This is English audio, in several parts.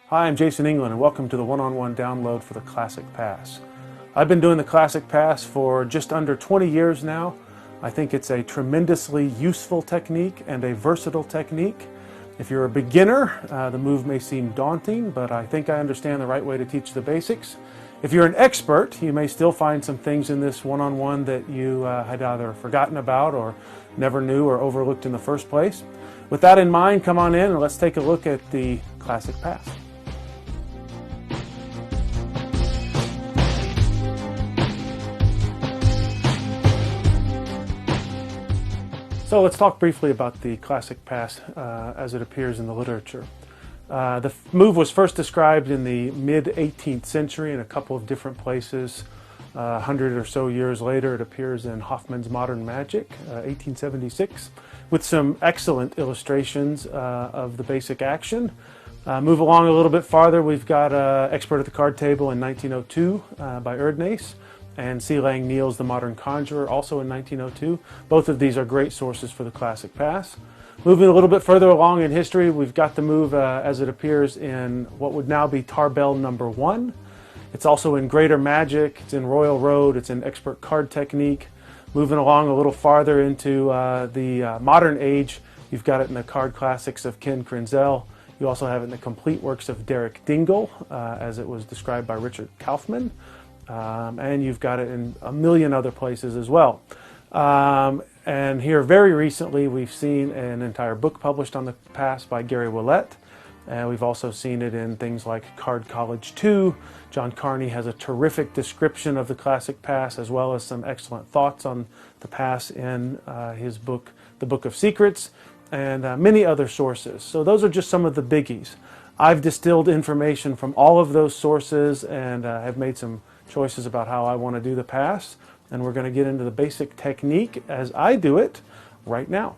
Hi, I'm Jason England and welcome to the one-on-one download for the Classic Pass. I've been doing the Classic Pass for just under 20 years now. I think it's a tremendously useful technique and a versatile technique. If you're a beginner, the move may seem daunting, but I think I understand the right way to teach the basics. If you're an expert, you may still find some things in this one-on-one that you had either forgotten about or never knew or overlooked in the first place. With that in mind, come on in and let's take a look at the Classic Pass. So let's talk briefly about the Classic Pass as it appears in the literature. The move was first described in the mid-18th century in a couple of different places. 100 or so years later, it appears in Hoffman's Modern Magic, 1876, with some excellent illustrations of the basic action. Move along a little bit farther, we've got Expert at the Card Table in 1902 by Erdnase, and C. Lang Neal's The Modern Conjurer, also in 1902. Both of these are great sources for the Classic Pass. Moving a little bit further along in history, we've got the move as it appears in what would now be Tarbell number 1. It's also in Greater Magic, it's in Royal Road, it's in Expert Card Technique. Moving along a little farther into the modern age, you've got it in the Card Classics of Ken Krenzel. You also have it in the complete works of Derek Dingle, as it was described by Richard Kaufman. And you've got it in a million other places as well. And here very recently we've seen an entire book published on the Pass by Gary Willett. And we've also seen it in things like Card College 2. John Carney has a terrific description of the Classic Pass as well as some excellent thoughts on the Pass in his book, The Book of Secrets, and many other sources. So those are just some of the biggies. I've distilled information from all of those sources and have made some choices about how I want to do the pass, and we're going to get into the basic technique as I do it right now.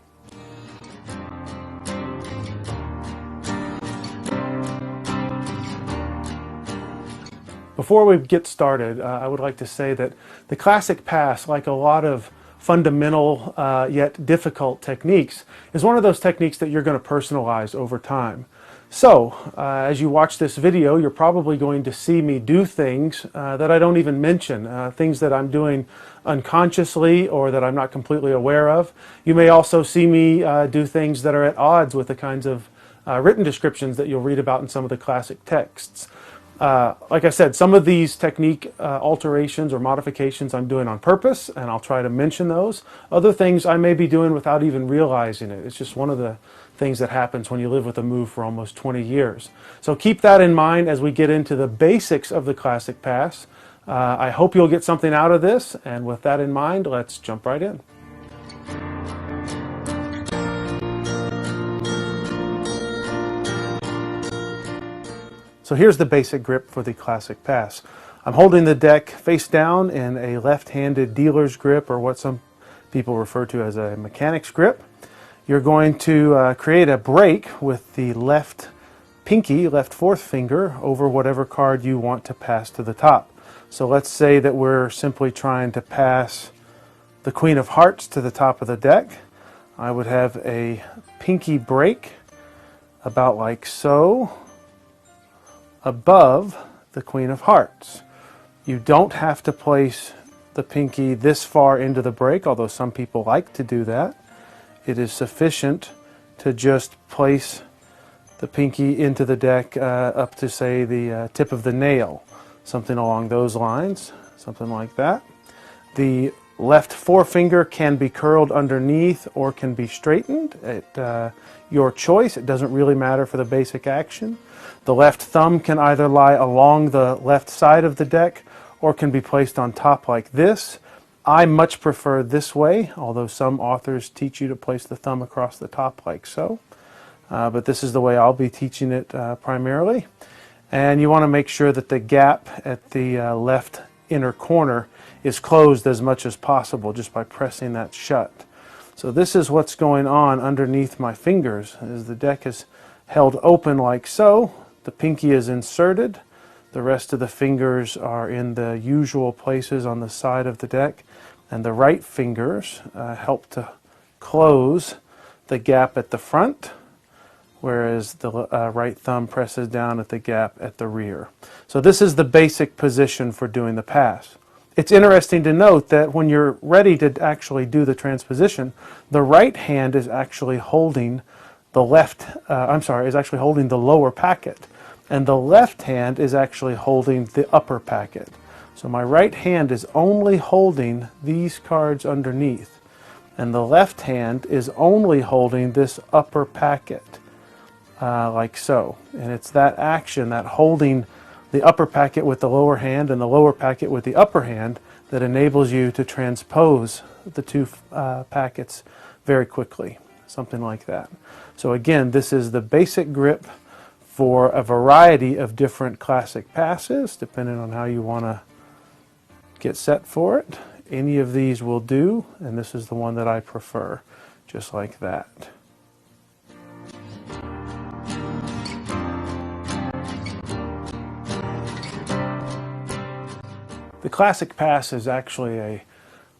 Before we get started, I would like to say that the Classic Pass, like a lot of fundamental yet difficult techniques, is one of those techniques that you're going to personalize over time. So, as you watch this video, you're probably going to see me do things that I don't even mention, things that I'm doing unconsciously or that I'm not completely aware of. You may also see me do things that are at odds with the kinds of written descriptions that you'll read about in some of the classic texts. Like I said, some of these technique alterations or modifications I'm doing on purpose, and I'll try to mention those. Other things I may be doing without even realizing it. It's just one of the things that happens when you live with a move for almost 20 years. So keep that in mind as we get into the basics of the Classic Pass. I hope you'll get something out of this, and with that in mind, let's jump right in. So here's the basic grip for the Classic Pass. I'm holding the deck face down in a left-handed dealer's grip, or what some people refer to as a mechanic's grip. You're going to create a break with the left pinky, left fourth finger, over whatever card you want to pass to the top. So let's say that we're simply trying to pass the Queen of Hearts to the top of the deck. I would have a pinky break about like so, above the Queen of Hearts. You don't have to place the pinky this far into the break, although some people like to do that. It is sufficient to just place the pinky into the deck up to, say, the tip of the nail, something along those lines, something like that. The left forefinger can be curled underneath or can be straightened at your choice. It doesn't really matter for the basic action. The left thumb can either lie along the left side of the deck or can be placed on top like this. I much prefer this way, although some authors teach you to place the thumb across the top like so. But this is the way I'll be teaching it primarily. And you want to make sure that the gap at the left inner corner is closed as much as possible just by pressing that shut. So this is what's going on underneath my fingers as the deck is held open like so. The pinky is inserted. The rest of the fingers are in the usual places on the side of the deck, and the right fingers help to close the gap at the front whereas the right thumb presses down at the gap at the rear. So this is the basic position for doing the pass. It's interesting to note that when you're ready to actually do the transposition, the right hand is actually holding the holding the lower packet, and the left hand is actually holding the upper packet. So my right hand is only holding these cards underneath, and the left hand is only holding this upper packet, like so. And it's that action, that holding the upper packet with the lower hand and the lower packet with the upper hand, that enables you to transpose the two packets very quickly, something like that. So again, this is the basic grip for a variety of different classic passes, depending on how you want to get set for it. Any of these will do, and this is the one that I prefer, just like that. The classic pass is actually a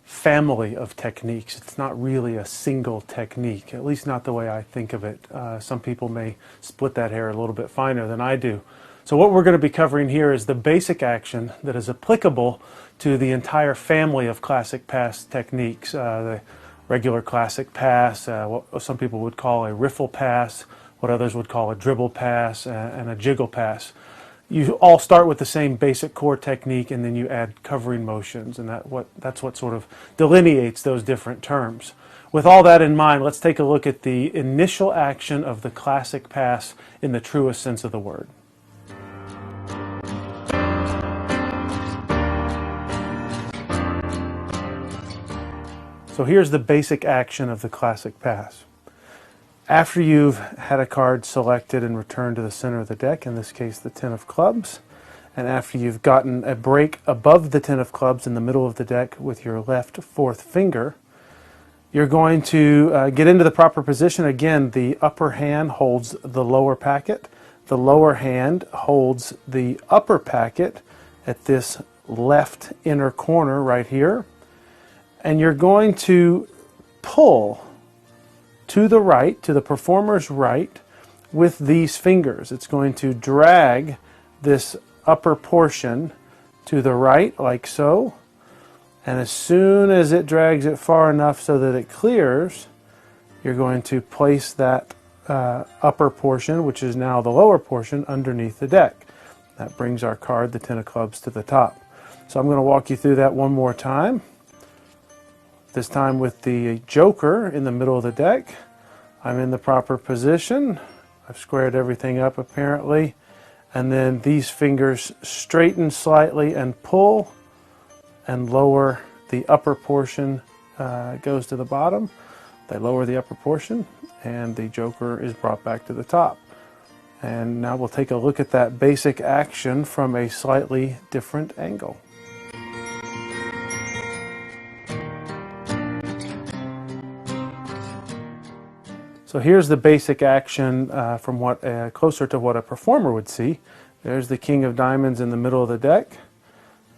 family of techniques. It's not really a single technique, at least not the way I think of it. Some people may split that hair a little bit finer than I do. So what we're going to be covering here is the basic action that is applicable to the entire family of classic pass techniques. The regular classic pass, what some people would call a riffle pass, what others would call a dribble pass, and a jiggle pass. You all start with the same basic core technique, and then you add covering motions, and that's what sort of delineates those different terms. With all that in mind, let's take a look at the initial action of the classic pass in the truest sense of the word. So here's the basic action of the classic pass. After you've had a card selected and returned to the center of the deck, in this case the 10 of clubs, and after you've gotten a break above the 10 of clubs in the middle of the deck with your left fourth finger, you're going to get into the proper position. Again, the upper hand holds the lower packet. The lower hand holds the upper packet at this left inner corner right here. And you're going to pull to the right, to the performer's right, with these fingers. It's going to drag this upper portion to the right, like so. And as soon as it drags it far enough so that it clears, you're going to place that upper portion, which is now the lower portion, underneath the deck. That brings our card, the 10 of clubs, to the top. So I'm going to walk you through that one more time. This time with the joker in the middle of the deck. I'm in the proper position. I've squared everything up apparently. And then these fingers straighten slightly and pull and lower the upper portion, goes to the bottom. They lower the upper portion and the joker is brought back to the top. And now we'll take a look at that basic action from a slightly different angle. So here's the basic action from closer to what a performer would see. There's the king of diamonds in the middle of the deck.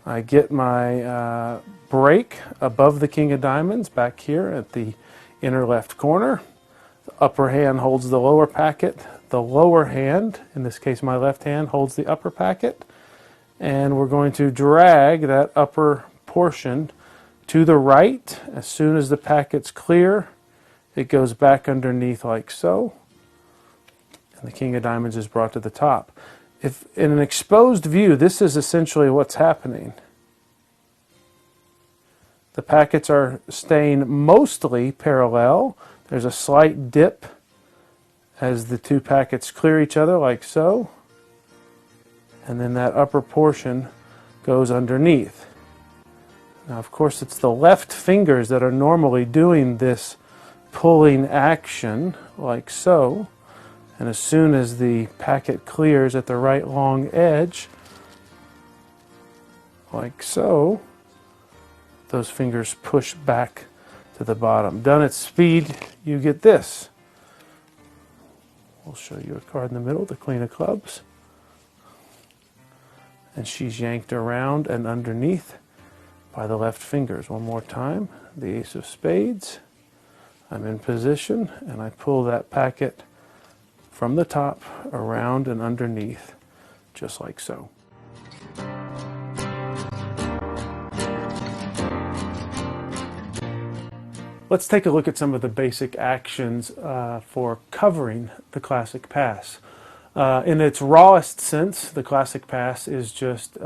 I get my break above the king of diamonds back here at the inner left corner. The upper hand holds the lower packet. The lower hand, in this case my left hand, holds the upper packet. And we're going to drag that upper portion to the right. As soon as the packet's clear, it goes back underneath like so, and the king of diamonds is brought to the top. If in an exposed view, this is essentially what's happening. The packets are staying mostly parallel. There's a slight dip as the two packets clear each other like so, and then that upper portion goes underneath. Now of course it's the left fingers that are normally doing this pulling action like so, and as soon as the packet clears at the right long edge like so, those fingers push back to the bottom. Done at speed, you get this. We'll show you a card in the middle, the queen of clubs, and she's yanked around and underneath by the left fingers. One more time, the ace of spades. I'm in position and I pull that packet from the top, around and underneath, just like so. Let's take a look at some of the basic actions for covering the classic pass. In its rawest sense, the classic pass is just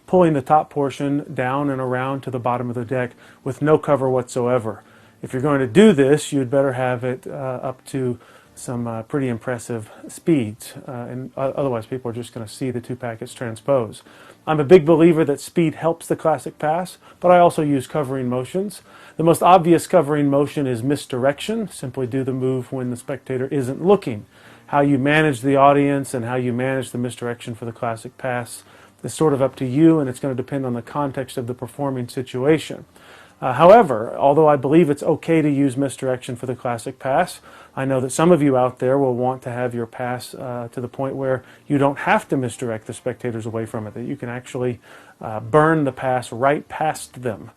pulling the top portion down and around to the bottom of the deck with no cover whatsoever. If you're going to do this, you'd better have it up to some pretty impressive speeds, and otherwise people are just going to see the two packets transpose. I'm a big believer that speed helps the classic pass, but I also use covering motions. The most obvious covering motion is misdirection. Simply do the move when the spectator isn't looking. How you manage the audience and how you manage the misdirection for the classic pass is sort of up to you, and it's going to depend on the context of the performing situation. However, although I believe it's okay to use misdirection for the classic pass, I know that some of you out there will want to have your pass to the point where you don't have to misdirect the spectators away from it, that you can actually burn the pass right past them.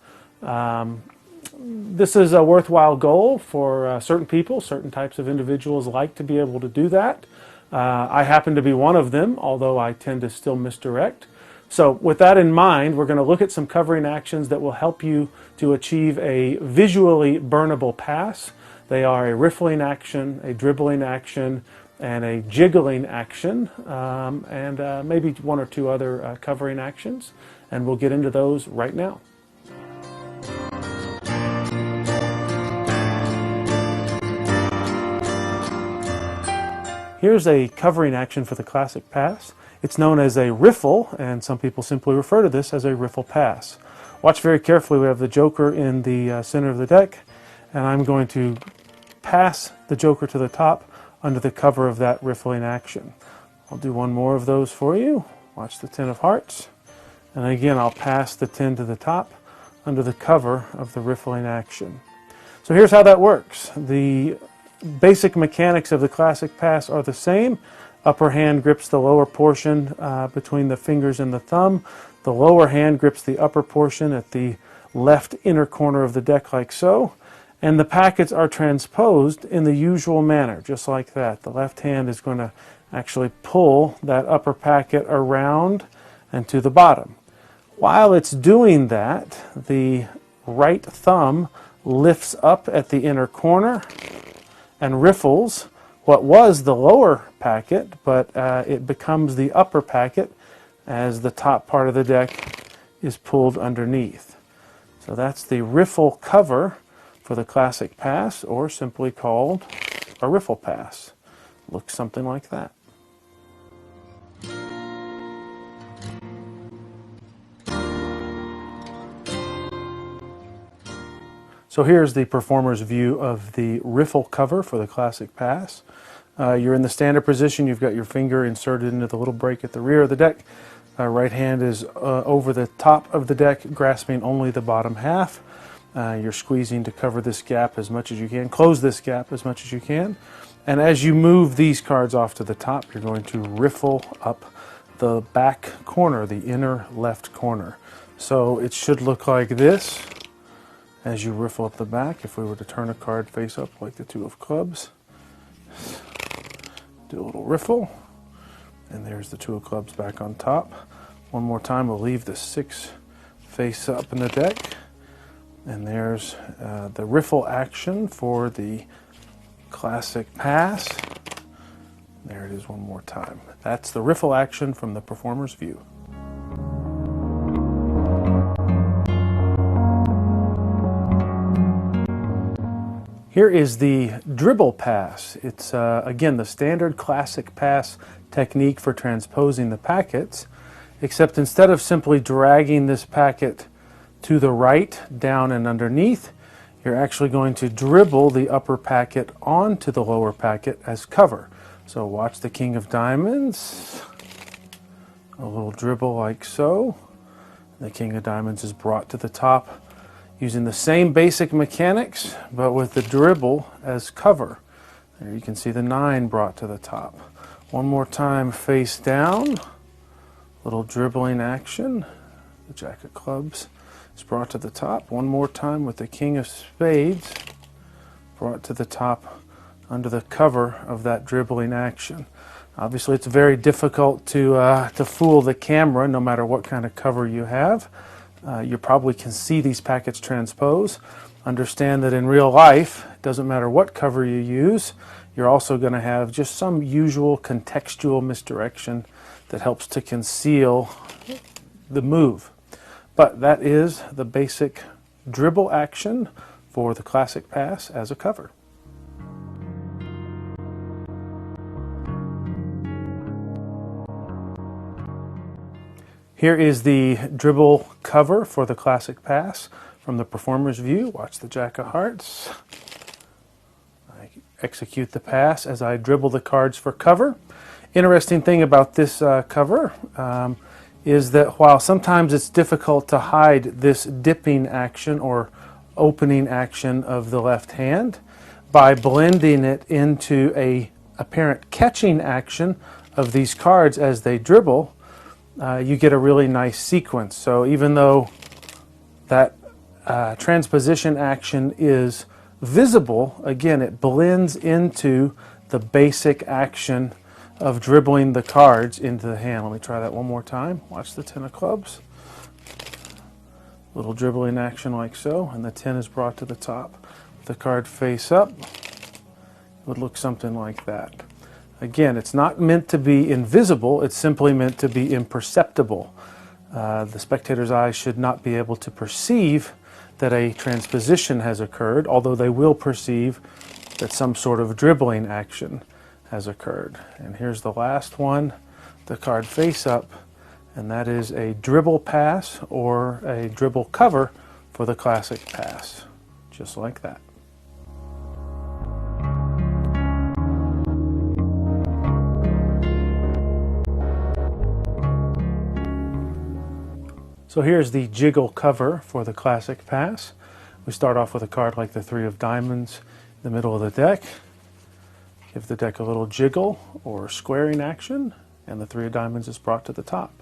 This is a worthwhile goal for certain people. Certain types of individuals like to be able to do that. I happen to be one of them, although I tend to still misdirect. So with that in mind, we're going to look at some covering actions that will help you to achieve a visually burnable pass. They are a riffling action, a dribbling action, and a jiggling action, and maybe one or two other covering actions. And we'll get into those right now. Here's a covering action for the classic pass. It's known as a riffle, and some people simply refer to this as a riffle pass. Watch very carefully. We have the joker in the center of the deck, and I'm going to pass the joker to the top under the cover of that riffling action. I'll do one more of those for you. Watch the 10 of hearts. And again, I'll pass the 10 to the top under the cover of the riffling action. So here's how that works. The basic mechanics of the classic pass are the same. Upper hand grips the lower portion between the fingers and the thumb. The lower hand grips the upper portion at the left inner corner of the deck like so. And the packets are transposed in the usual manner, just like that. The left hand is going to actually pull that upper packet around and to the bottom. While it's doing that, the right thumb lifts up at the inner corner and riffles what was the lower packet, but it becomes the upper packet as the top part of the deck is pulled underneath. So that's the riffle cover for the classic pass, or simply called a riffle pass. Looks something like that. So here's the performer's view of the riffle cover for the classic pass. You're in the standard position. You've got your finger inserted into the little break at the rear of the deck. Right hand is over the top of the deck, grasping only the bottom half. You're squeezing to cover this gap as much as you can. Close this gap as much as you can. And as you move these cards off to the top, you're going to riffle up the back corner, the inner left corner. So it should look like this as you riffle up the back. If we were to turn a card face up like the 2 of clubs, do a little riffle, and there's the 2 of clubs back on top. One more time, we'll leave the 6 face up in the deck, and there's the riffle action for the classic pass. There it is one more time. That's the riffle action from the performer's view. Here is the dribble pass. It's, again, the standard classic pass technique for transposing the packets, except instead of simply dragging this packet to the right, down and underneath, you're actually going to dribble the upper packet onto the lower packet as cover. So watch the King of Diamonds. A little dribble like so. The King of Diamonds is brought to the top using the same basic mechanics, but with the dribble as cover. There you can see the 9 brought to the top. One more time, face down. Little dribbling action. The Jack of Clubs is brought to the top. One more time with the King of Spades brought to the top under the cover of that dribbling action. Obviously, it's very difficult to fool the camera no matter what kind of cover you have. You probably can see these packets transpose. Understand that in real life, it doesn't matter what cover you use, you're also going to have just some usual contextual misdirection that helps to conceal the move. But that is the basic dribble action for the classic pass as a cover. Here is the dribble cover for the classic pass from the performer's view. Watch the Jack of Hearts. I execute the pass as I dribble the cards for cover. Interesting thing about this cover is that while sometimes it's difficult to hide this dipping action or opening action of the left hand, by blending it into a apparent catching action of these cards as they dribble, you get a really nice sequence. So even though that transposition action is visible, again, it blends into the basic action of dribbling the cards into the hand. Let me try that one more time. Watch the 10 of clubs. Little dribbling action like so, and the 10 is brought to the top. With the card face up, it would look something like that. Again, it's not meant to be invisible, it's simply meant to be imperceptible. The spectator's eyes should not be able to perceive that a transposition has occurred, although they will perceive that some sort of dribbling action has occurred. And here's the last one, the card face up, and that is a dribble pass or a dribble cover for the classic pass, just like that. So here's the jiggle cover for the classic pass. We start off with a card like the 3 of diamonds in the middle of the deck. Give the deck a little jiggle or squaring action, and the 3 of diamonds is brought to the top.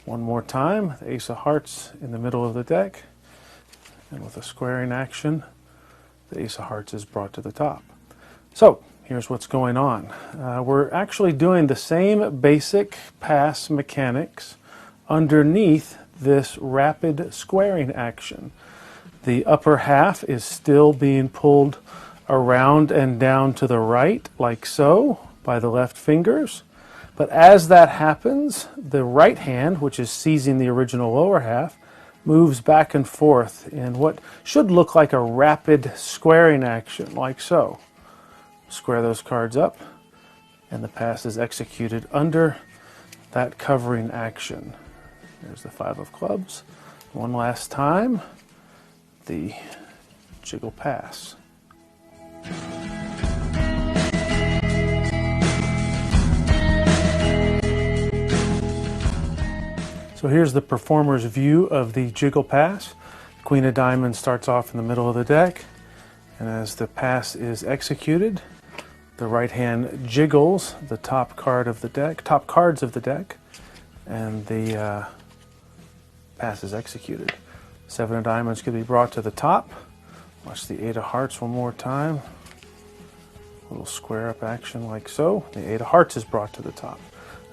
One more time, the ace of hearts in the middle of the deck, and with a squaring action, the ace of hearts is brought to the top. So here's what's going on. We're actually doing the same basic pass mechanics underneath this rapid squaring action. The upper half is still being pulled around and down to the right, like so, by the left fingers. But as that happens, the right hand, which is seizing the original lower half, moves back and forth in what should look like a rapid squaring action, like so. Square those cards up, and the pass is executed under that covering action. There's the 5 of clubs. One last time, the jiggle pass. So here's the performer's view of the jiggle pass. Queen of diamonds starts off in the middle of the deck, and as the pass is executed, the right hand jiggles the top cards of the deck, and the pass is executed. 7 of diamonds can be brought to the top. Watch the 8 of hearts one more time. A little square up action like so. The 8 of hearts is brought to the top.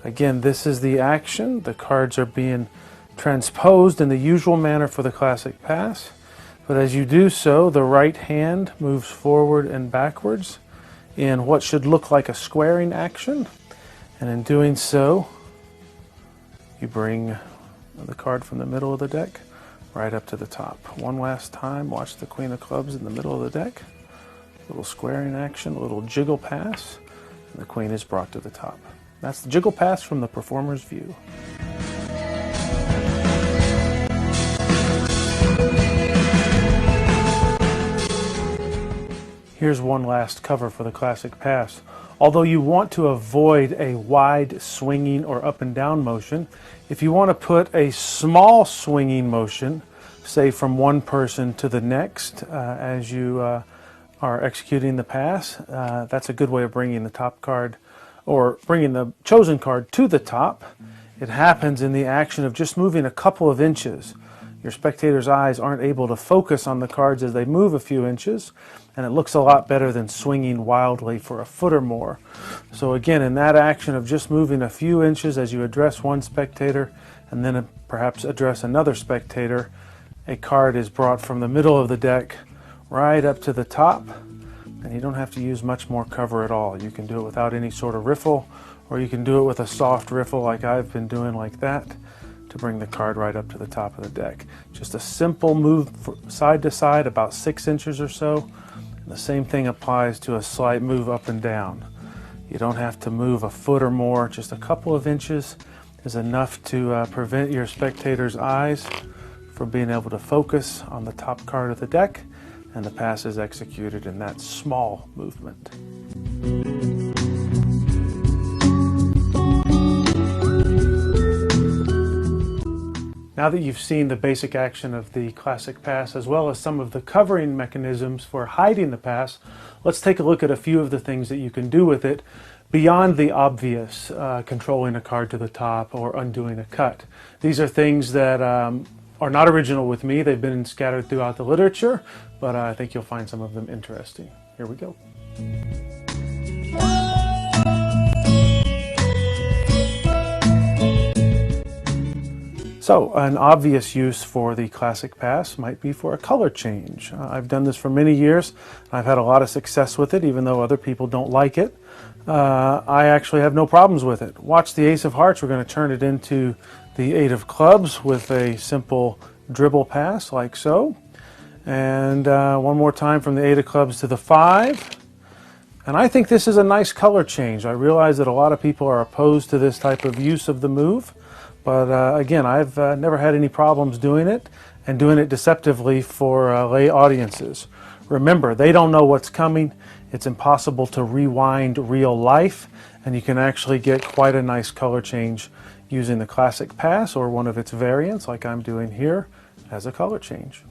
Again, this is the action. The cards are being transposed in the usual manner for the classic pass. But as you do so, the right hand moves forward and backwards in what should look like a squaring action. And in doing so, you bring the card from the middle of the deck right up to the top. One last time, watch the Queen of Clubs in the middle of the deck. A little squaring action, a little jiggle pass, and the Queen is brought to the top. That's the jiggle pass from the performer's view. Here's one last cover for the classic pass. Although you want to avoid a wide swinging or up and down motion, if you want to put a small swinging motion, say from one person to the next as you are executing the pass, that's a good way of bringing the top card or bringing the chosen card to the top. It happens in the action of just moving a couple of inches. Your spectator's eyes aren't able to focus on the cards as they move a few inches, and it looks a lot better than swinging wildly for a foot or more. So again, in that action of just moving a few inches as you address one spectator and then perhaps address another spectator, a card is brought from the middle of the deck right up to the top, and you don't have to use much more cover at all. You can do it without any sort of riffle, or you can do it with a soft riffle like I've been doing like that to bring the card right up to the top of the deck. Just a simple move side to side, about 6 inches or so. And the same thing applies to a slight move up and down. You don't have to move a foot or more. Just a couple of inches is enough to prevent your spectator's eyes from being able to focus on the top card of the deck, and the pass is executed in that small movement. Now that you've seen the basic action of the classic pass as well as some of the covering mechanisms for hiding the pass, let's take a look at a few of the things that you can do with it beyond the obvious, controlling a card to the top or undoing a cut. These are things that are not original with me. They've been scattered throughout the literature, but I think you'll find some of them interesting. Here we go. So, an obvious use for the classic pass might be for a color change. I've done this for many years. I've had a lot of success with it, even though other people don't like it. I actually have no problems with it. Watch the Ace of Hearts. We're going to turn it into the Eight of Clubs with a simple dribble pass like so. And one more time from the Eight of Clubs to the 5. And I think this is a nice color change. I realize that a lot of people are opposed to this type of use of the move. But again, I've never had any problems doing it, and doing it deceptively for lay audiences. Remember, they don't know what's coming. It's impossible to rewind real life, and you can actually get quite a nice color change using the classic pass or one of its variants like I'm doing here as a color change.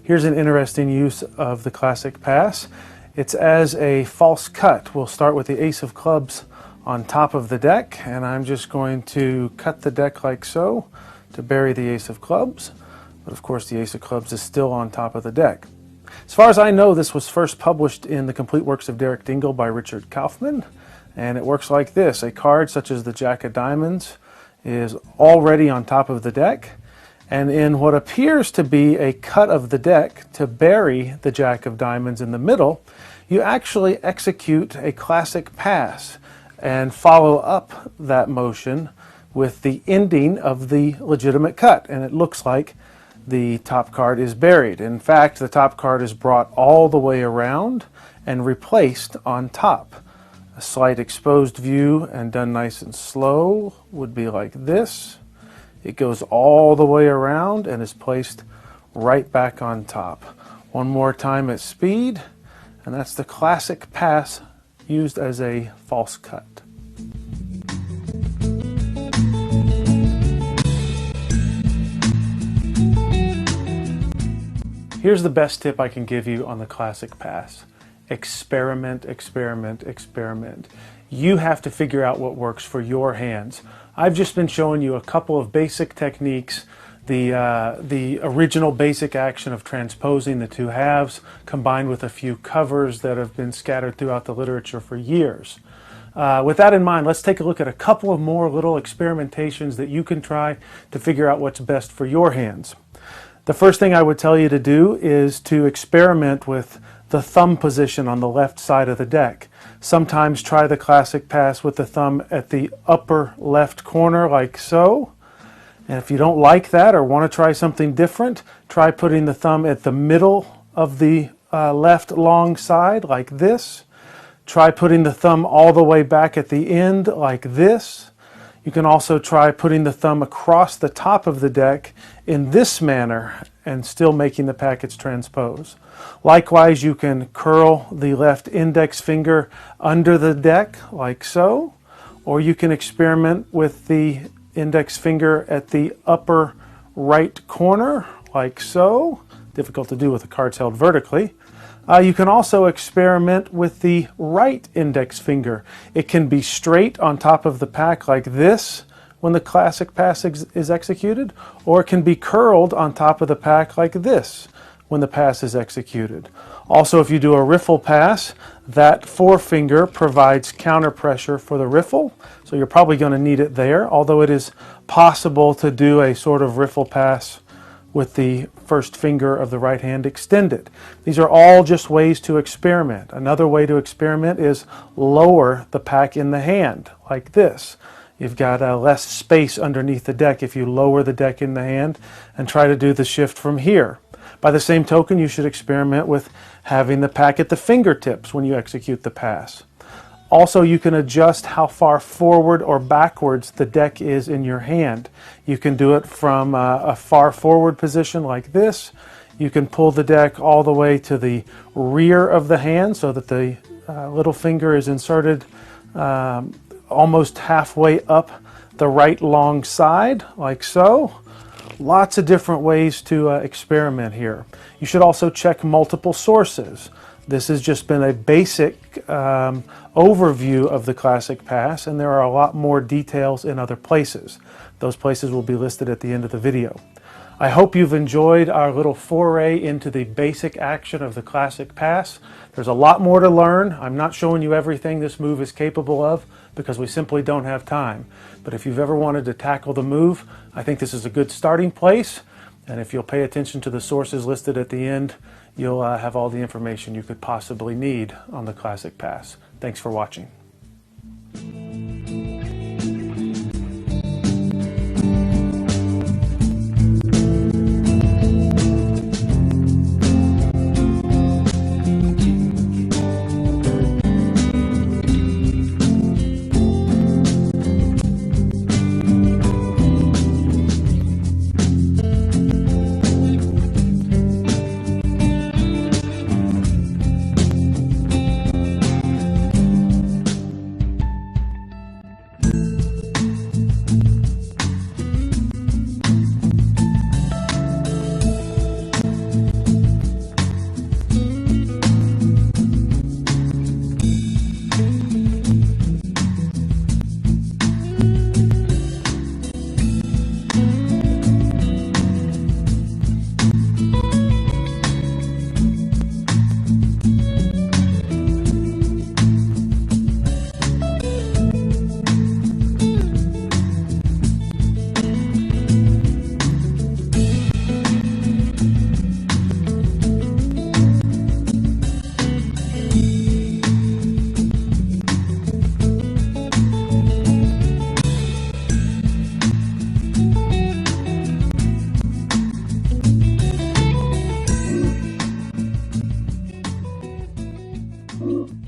Here's an interesting use of the classic pass. It's as a false cut. We'll start with the Ace of Clubs on top of the deck, and I'm just going to cut the deck like so to bury the Ace of Clubs. But of course the Ace of Clubs is still on top of the deck. As far as I know, this was first published in the Complete Works of Derek Dingle by Richard Kaufman, and it works like this. A card such as the Jack of Diamonds is already on top of the deck, and in what appears to be a cut of the deck to bury the Jack of Diamonds in the middle, you actually execute a classic pass and follow up that motion with the ending of the legitimate cut, and it looks like the top card is buried. In fact, the top card is brought all the way around and replaced on top. A slight exposed view and done nice and slow would be like this. It goes all the way around and is placed right back on top. One more time at speed, and that's the classic pass used as a false cut. Here's the best tip I can give you on the classic pass. Experiment, experiment, experiment. You have to figure out what works for your hands. I've just been showing you a couple of basic techniques, the original basic action of transposing the two halves combined with a few covers that have been scattered throughout the literature for years. With that in mind, let's take a look at a couple of more little experimentations that you can try to figure out what's best for your hands. The first thing I would tell you to do is to experiment with the thumb position on the left side of the deck. Sometimes try the classic pass with the thumb at the upper left corner like so. And if you don't like that or want to try something different, try putting the thumb at the middle of the left long side like this. Try putting the thumb all the way back at the end like this. You can also try putting the thumb across the top of the deck in this manner and still making the packets transpose. Likewise, you can curl the left index finger under the deck like so, or you can experiment with the index finger at the upper right corner like so. Difficult to do with the cards held vertically. You can also experiment with the right index finger. It can be straight on top of the pack like this, when the classic pass is executed, or it can be curled on top of the pack like this when the pass is executed. Also, if you do a riffle pass, that forefinger provides counter pressure for the riffle, so you're probably going to need it there, although it is possible to do a sort of riffle pass with the first finger of the right hand extended. These are all just ways to experiment. Another way to experiment is lower the pack in the hand, like this. You've got less space underneath the deck if you lower the deck in the hand and try to do the shift from here. By the same token, you should experiment with having the pack at the fingertips when you execute the pass. Also, you can adjust how far forward or backwards the deck is in your hand. You can do it from a far forward position like this. You can pull the deck all the way to the rear of the hand so that the little finger is inserted almost halfway up the right long side, like so. Lots of different ways to experiment here. You should also check multiple sources. This has just been a basic overview of the classic pass, and there are a lot more details in other places. Those places will be listed at the end of the video. I hope you've enjoyed our little foray into the basic action of the classic pass. There's a lot more to learn. I'm not showing you everything this move is capable of because we simply don't have time. But if you've ever wanted to tackle the move, I think this is a good starting place. And if you'll pay attention to the sources listed at the end, you'll have all the information you could possibly need on the classic pass. Thanks for watching. Woo!